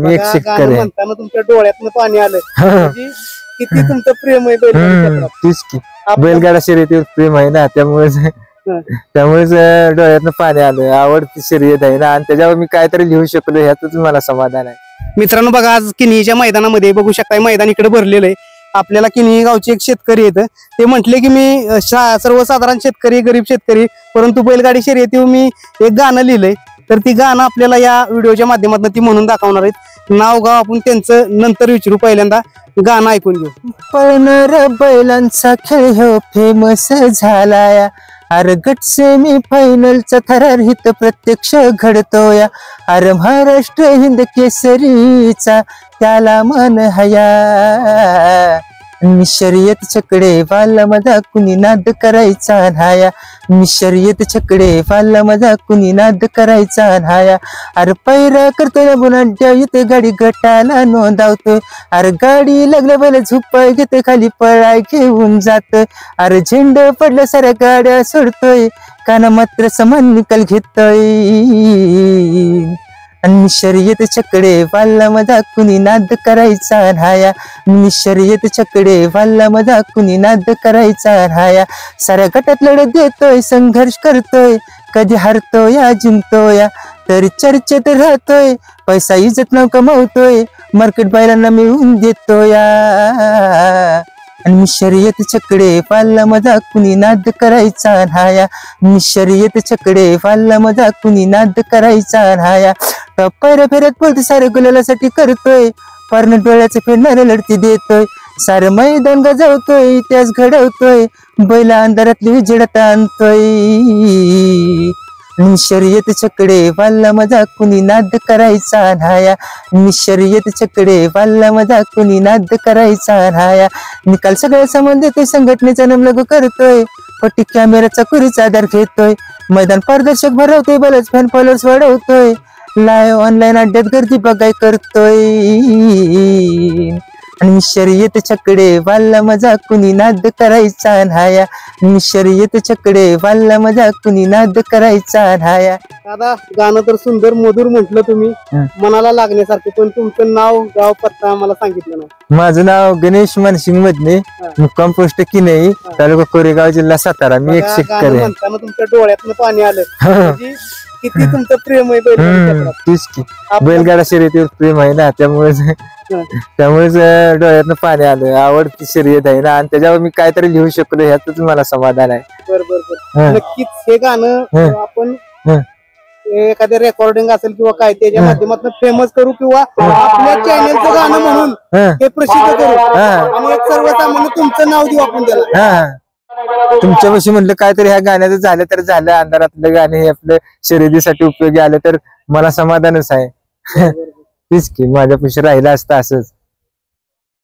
मी एक शेतकरी म्हणताना तुमच्या डोळ्यातनं पाणी आलं म्हणजे किती तुमचं प्रेम आहे बैलगाडी तीच की बैलगाडा शर्यतीवर प्रेम आहे ना, त्यामुळेच डोळ्यातनं पाणी आलं. आवडती शर्यत आहे ना, आणि त्याच्यावर मी काहीतरी लिहू शकलो ह्यातच मला समाधान आहे. मित्रांनो बघा, आज किनीच्या मैदानामध्ये बघू शकताय, मैदान इकडे भरलेलं आहे. आपल्याला किनी गावचे एक शेतकरी आहेत, ते म्हटले की मी सर्वसाधारण शेतकरी, गरीब शेतकरी, परंतु बैलगाडी शर्यतीवर मी एक गाणं लिहिलंय. तर ती गाणं आपल्याला या व्हिडिओच्या माध्यमातून ती म्हणून दाखवणार आहेत. नाव गाव आपण त्यांचं नंतर विचारू, पहिल्यांदा गाणं ऐकून घेऊ. पळणार बैलांचा खेळ हो फेमस झालाया, अरे गट सेमी फायनलचा थरार हित प्रत्यक्ष घडतोया, अरे महाराष्ट्र हिंद केसरीचा त्याला मन हया, मी शर्यत छकडे वाला माझा कुणी नाद करायचा न्हाया, मी शर्यत छकडे वाला माझा कुणी नाद करायचा न्हाया, अरे पैरा करतोय बुनाड्या इथे गाडी गटाला नोंदावतोय, अरे गाडी लागल्या बैल झुपाय घेते खाली पळाय घेऊन जात, अरे झेंड पडल्या साऱ्या गाड्या सोडतोय, काना मात्र समान निकाल घेतोय, आणि शर्यत छकडे वाला माझा कुणी नाद करायचा न्हाया, मी शर्यत छकडे वाला माझा कुणी नाद करायचा न्हाया, साऱ्या गटात लढत देतोय, संघर्ष करतोय, कधी हरतोय जिंकतोय, तरी चर्चेत राहतोय, पैसा इज्जत नाव कमावतोय, मार्केट बायलांना मिळवून देतोय, आणि मी शर्यत छकडे वाला माझा कुणी नाद करायचा न्हाया, मी शर्यत छकडे वाला माझा कुणी नाद करायचा न्हाया, पैरा फेऱ्यात बोलते सारे गुलालासाठी करतोय, पारण डोळ्याचे फेरणारे लढती देतोय, सारे मैदान गाजवतोय, इतिहास घडवतोय, बैला अंधारातली विजडत आणतोय, मी शर्यत छकडे वाला माझा कुणी नाद करायचा न्हाया, मी शर्यत छकडे वाला माझा कुणी नाद करायचा न्हाया, निकाल सगळ्या संबंध देतोय, संघटनेचा नमलग करतोय, पट्टी कॅमेराचा कुरीचा आधार घेतोय, मैदान पारदर्शक भरवतोय, बलच फॅन फॉलोअर्स वाढवतोय, लाईव्ह ऑनलाईन अड्ड्यात गर्दी बघाय करतोय, आणि मी शर्यत छकडे वाला माझा कुणी नाद करायचा न्हाया, मी शर्यत छकडे वाला माझा कुणी नाद करायचा न्हाया. दादा गाणं तर सुंदर मधुर म्हटलं तुम्ही, मनाला लागण्यासारखं, पण तुमचं नाव गाव पत्ता मला सांगितलं ना. माझं नाव गणेश मानसिंग मधने, मुक्काम पोस्ट किनई, तालुका कोरेगाव, जिल्हा सातारा. मी एक शेतकरी. म्हणताना तुमच्या डोळ्यातनं पाणी आलं म्हणजे किती तुमचं प्रेम आहे बैलगाडी. बैलगाडा शर्यतीवर प्रेम आहे ना, त्यामुळेच डोळ्यातनं पाणी आलं. आवडती शर्यत आहे ना, आणि त्याच्यावर मी काहीतरी लिहू शकलो ह्यातच मला समाधान आहे. बरोबर. नक्कीच हे गाणं आपण एखाद्या रेकॉर्डिंग असेल किंवा काय त्याच्या माध्यमातून फेमस करू, किंवा आपल्या चॅनेलचं गाणं म्हणून हे प्रसिद्ध करू, आणि एक सर्वसामान्य तुमचं नाव देऊ आपण त्याला. तुमच्यापाशी म्हटलं काहीतरी ह्या गाण्याचं झालं तर झालं, अंधारातलं गाणे हे आपलं शर्यतीसाठी उपयोगी आलं तर मला समाधानच आहे. तीच की माझ्यापाशी राहिलं असतं असंच.